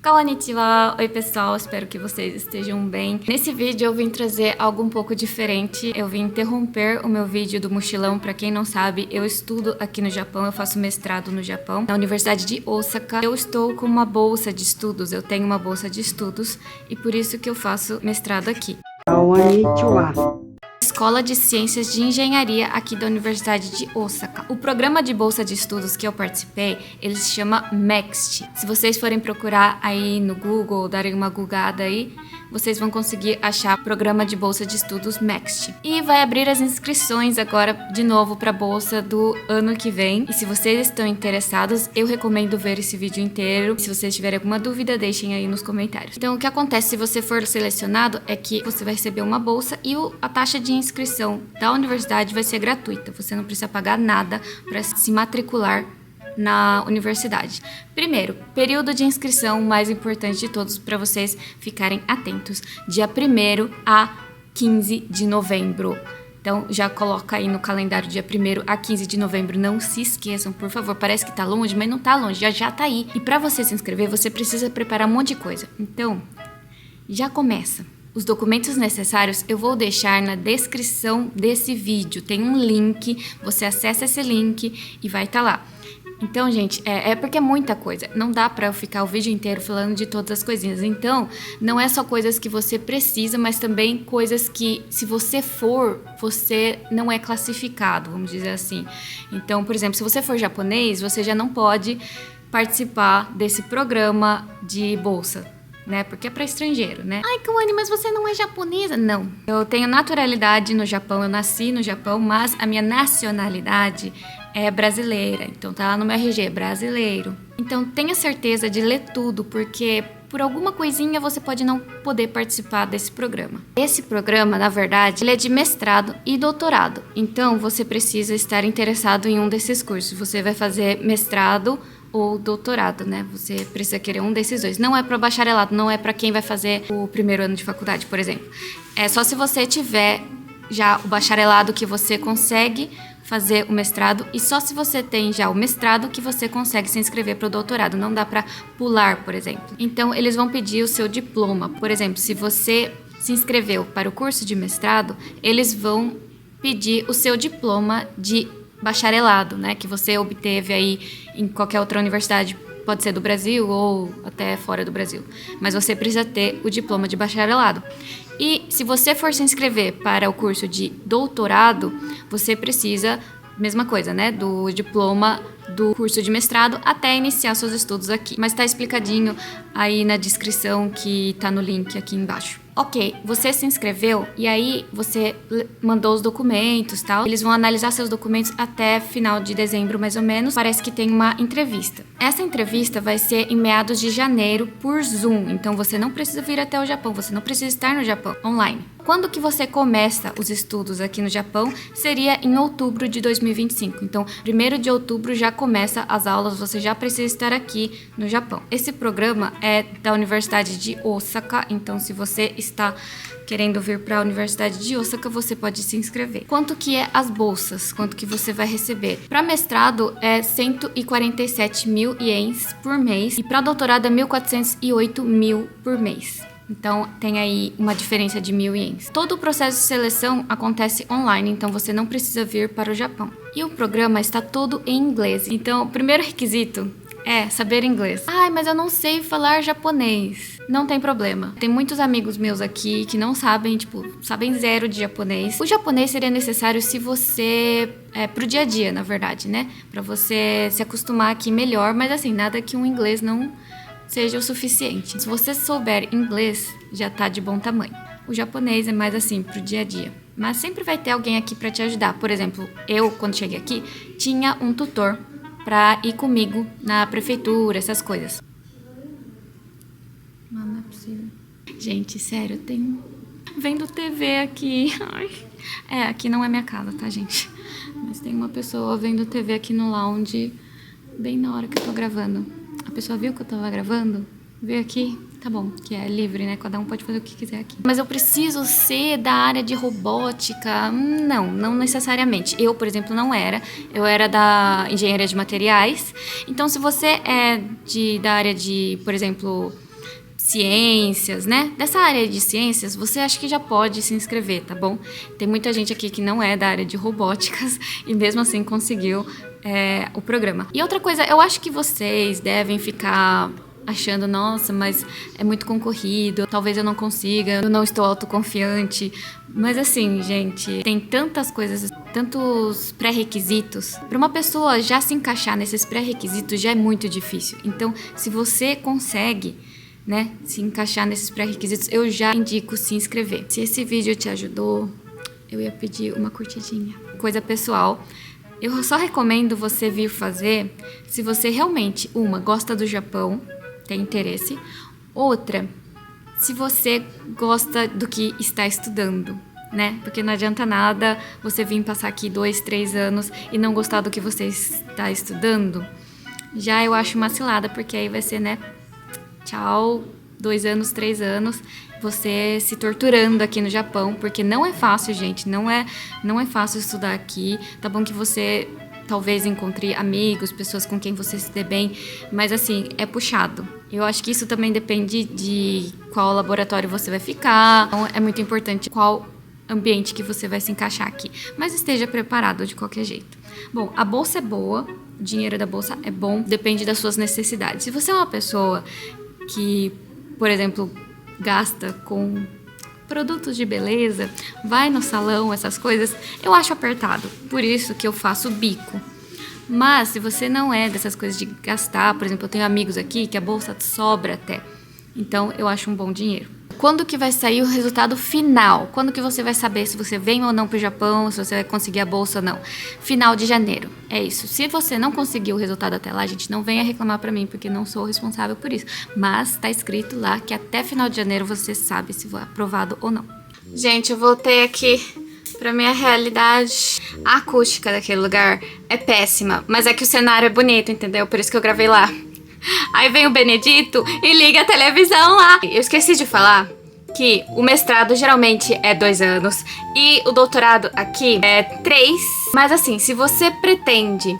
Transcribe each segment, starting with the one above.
Konnichiwa! Oi pessoal, espero que vocês estejam bem. Nesse vídeo eu vim trazer algo um pouco diferente. Eu vim interromper o meu vídeo do mochilão. Pra quem não sabe, eu estudo aqui no Japão, eu faço mestrado no Japão, na Universidade de Osaka. Eu estou com uma bolsa de estudos, eu tenho uma bolsa de estudos e por isso que eu faço mestrado aqui. Konnichiwa. Escola de Ciências de Engenharia aqui da Universidade de Osaka. O programa de bolsa de estudos que eu participei, ele se chama MEXT. Se vocês forem procurar aí no Google, darem uma googada aí, vocês vão conseguir achar programa de bolsa de estudos MEXT. E vai abrir as inscrições agora de novo para a bolsa do ano que vem. E se vocês estão interessados, eu recomendo ver esse vídeo inteiro. Se vocês tiverem alguma dúvida, deixem aí nos comentários. Então, o que acontece se você for selecionado é que você vai receber uma bolsa e a taxa de inscrição da universidade vai ser gratuita. Você não precisa pagar nada para se matricular na universidade. Primeiro, período de inscrição mais importante de todos para vocês ficarem atentos. Dia 1º a 15 de novembro. Então, já coloca aí no calendário dia 1º a 15 de novembro. Não se esqueçam, por favor. Parece que tá longe, mas não tá longe. Já tá aí. E para você se inscrever, você precisa preparar um monte de coisa. Então, já começa. Os documentos necessários eu vou deixar na descrição desse vídeo. Tem um link, você acessa esse link e vai estar lá. Então, gente, é porque é muita coisa. Não dá pra eu ficar o vídeo inteiro falando de todas as coisinhas. Então, não é só coisas que você precisa, mas também coisas que, se você for, você não é classificado, vamos dizer assim. Então, por exemplo, se você for japonês, você já não pode participar desse programa de bolsa, né? Porque é para estrangeiro, né? Ai, Kawane, mas você não é japonesa? Não. Eu tenho naturalidade no Japão, eu nasci no Japão, mas a minha nacionalidade é brasileira. Então tá lá no meu RG, brasileiro. Então tenha certeza de ler tudo, porque por alguma coisinha você pode não poder participar desse programa. Esse programa, na verdade, ele é de mestrado e doutorado. Então você precisa estar interessado em um desses cursos. Você vai fazer mestrado ou doutorado, né? Você precisa querer um desses dois. Não é para bacharelado, não é para quem vai fazer o primeiro ano de faculdade, por exemplo. É só se você tiver já o bacharelado que você consegue fazer o mestrado, e só se você tem já o mestrado que você consegue se inscrever para o doutorado. Não dá para pular, por exemplo. Então, eles vão pedir o seu diploma. Por exemplo, se você se inscreveu para o curso de mestrado, eles vão pedir o seu diploma de bacharelado, né, que você obteve aí em qualquer outra universidade, pode ser do Brasil ou até fora do Brasil, mas você precisa ter o diploma de bacharelado. E se você for se inscrever para o curso de doutorado, você precisa, mesma coisa, né, do diploma do curso de mestrado até iniciar seus estudos aqui. Mas tá explicadinho aí na descrição que tá no link aqui embaixo. Ok, você se inscreveu e aí você mandou os documentos e tal. Eles vão analisar seus documentos até final de dezembro, mais ou menos. Parece que tem uma entrevista. Essa entrevista vai ser em meados de janeiro por Zoom. Então você não precisa vir até o Japão, você não precisa estar no Japão, online. Quando que você começa os estudos aqui no Japão? Seria em outubro de 2025. Então, 1º de outubro já começa as aulas, você já precisa estar aqui no Japão. Esse programa é da Universidade de Osaka, então se você está querendo vir para a Universidade de Osaka, você pode se inscrever. Quanto que é as bolsas? Quanto que você vai receber? Para mestrado é 147 mil ienes por mês e para doutorado é 1.408 mil por mês. Então, tem aí uma diferença de 1.000 ienes. Todo o processo de seleção acontece online, então você não precisa vir para o Japão. E o programa está todo em inglês. Então, o primeiro requisito é saber inglês. Ai, mas eu não sei falar japonês. Não tem problema. Tem muitos amigos meus aqui que não sabem, sabem zero de japonês. O japonês seria necessário se você... pro dia a dia, na verdade, né? Pra você se acostumar aqui melhor, mas assim, nada que um inglês não seja o suficiente. Se você souber inglês, já tá de bom tamanho. O japonês é mais assim, pro dia a dia. Mas sempre vai ter alguém aqui para te ajudar. Por exemplo, eu, quando cheguei aqui, tinha um tutor para ir comigo na prefeitura, essas coisas. Não é possível. Gente, sério, tem vendo TV aqui. Ai. Aqui não é minha casa, tá, gente? Mas tem uma pessoa vendo TV aqui no lounge, bem na hora que eu tô gravando. A pessoa viu que eu tava gravando? Veio aqui? Tá bom, que é livre, né? Cada um pode fazer o que quiser aqui. Mas eu preciso ser da área de robótica? Não necessariamente. Eu, por exemplo, não era. Eu era da engenharia de materiais. Então, se você é da área de, por exemplo, ciências, né? Dessa área de ciências, você acha que já pode se inscrever, tá bom? Tem muita gente aqui que não é da área de robóticas e mesmo assim conseguiu o programa. E outra coisa, eu acho que vocês devem ficar achando, nossa, mas é muito concorrido, talvez eu não consiga, eu não estou autoconfiante. Mas assim, gente, tem tantas coisas, tantos pré-requisitos. Para uma pessoa já se encaixar nesses pré-requisitos já é muito difícil. Então, se você consegue, né, se encaixar nesses pré-requisitos, eu já indico se inscrever. Se esse vídeo te ajudou, eu ia pedir uma curtidinha. Coisa pessoal. Eu só recomendo você vir fazer se você realmente, gosta do Japão, tem interesse. Outra, se você gosta do que está estudando, né? Porque não adianta nada você vir passar aqui 2, 3 anos e não gostar do que você está estudando. Já eu acho uma cilada, porque aí vai ser, né? Tchau, 2 anos, 3 anos, você se torturando aqui no Japão, porque não é fácil, gente, não é fácil estudar aqui. Tá bom que você talvez encontre amigos, pessoas com quem você se dê bem, mas assim, é puxado. Eu acho que isso também depende de qual laboratório você vai ficar, então é muito importante qual ambiente que você vai se encaixar aqui, mas esteja preparado de qualquer jeito. Bom, a bolsa é boa, o dinheiro da bolsa é bom, depende das suas necessidades. Se você é uma pessoa que, por exemplo, gasta com produtos de beleza, vai no salão, essas coisas, eu acho apertado. Por isso que eu faço bico. Mas se você não é dessas coisas de gastar, por exemplo, eu tenho amigos aqui que a bolsa sobra até. Então eu acho um bom dinheiro. Quando que vai sair o resultado final? Quando que você vai saber se você vem ou não pro Japão, se você vai conseguir a bolsa ou não? Final de janeiro. É isso. Se você não conseguir o resultado até lá, gente, não venha reclamar pra mim, porque não sou responsável por isso. Mas tá escrito lá que até final de janeiro você sabe se foi aprovado ou não. Gente, eu voltei aqui pra minha realidade. A acústica daquele lugar é péssima, mas é que o cenário é bonito, entendeu? Por isso que eu gravei lá. Aí vem o Benedito e liga a televisão lá. Eu esqueci de falar que o mestrado geralmente é 2 anos e o doutorado aqui é 3. Mas assim, se você pretende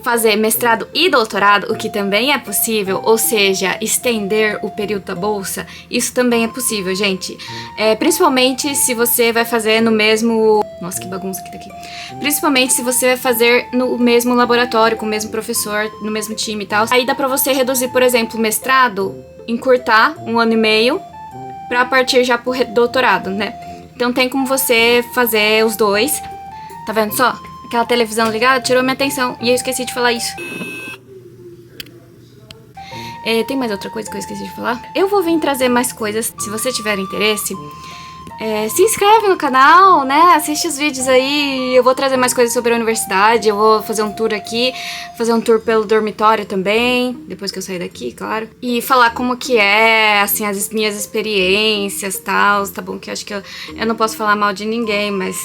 fazer mestrado e doutorado, o que também é possível, ou seja, estender o período da bolsa, isso também é possível, gente. Principalmente se você vai fazer no mesmo... Nossa, que bagunça que tá aqui. Principalmente se você vai fazer no mesmo laboratório, com o mesmo professor, no mesmo time e tal. Aí dá pra você reduzir, por exemplo, o mestrado, encurtar 1 ano e meio, pra partir já pro doutorado, né? Então tem como você fazer os dois. Tá vendo só? Aquela televisão ligada tirou minha atenção e eu esqueci de falar isso. Tem mais outra coisa que eu esqueci de falar? Eu vou vir trazer mais coisas, se você tiver interesse. Se inscreve no canal, né? Assiste os vídeos aí. Eu vou trazer mais coisas sobre a universidade. Eu vou fazer um tour aqui, fazer um tour pelo dormitório também, depois que eu sair daqui, claro. E falar como que é, assim, as minhas experiências e tal. Tá bom que eu acho que eu não posso falar mal de ninguém, mas...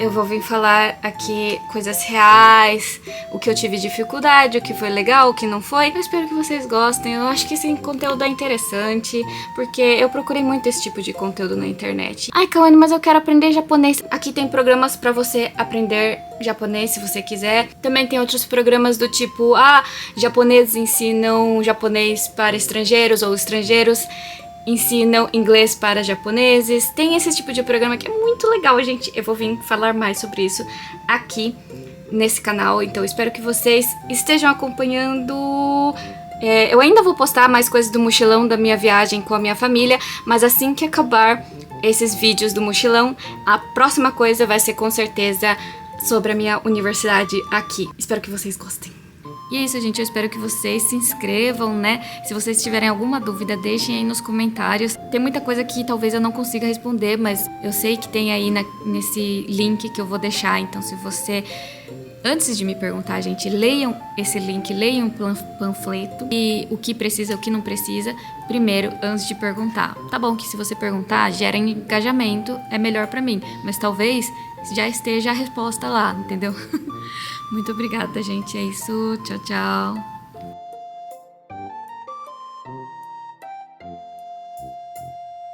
eu vou vir falar aqui coisas reais, o que eu tive dificuldade, o que foi legal, o que não foi. Eu espero que vocês gostem. Eu acho que esse conteúdo é interessante, porque eu procurei muito esse tipo de conteúdo na internet. Ai, Kawane, mas eu quero aprender japonês. Aqui tem programas pra você aprender japonês, se você quiser. Também tem outros programas do tipo, japoneses ensinam japonês para estrangeiros ou estrangeiros ensinam inglês para japoneses. Tem esse tipo de programa que é muito legal, gente. Eu vou vir falar mais sobre isso aqui nesse canal, então espero que vocês estejam acompanhando. Eu ainda vou postar mais coisas do mochilão da minha viagem com a minha família, mas assim que acabar esses vídeos do mochilão, a próxima coisa vai ser com certeza sobre a minha universidade aqui. Espero que vocês gostem. E é isso, gente. Eu espero que vocês se inscrevam, né? Se vocês tiverem alguma dúvida, deixem aí nos comentários. Tem muita coisa que talvez eu não consiga responder, mas eu sei que tem aí nesse link que eu vou deixar. Então, se você... Antes de me perguntar, gente, leiam esse link, leiam o panfleto e o que precisa, o que não precisa, primeiro, antes de perguntar. Tá bom que se você perguntar, gera engajamento, é melhor pra mim. Mas talvez já esteja a resposta lá, entendeu? Muito obrigada, gente. É isso. Tchau, tchau.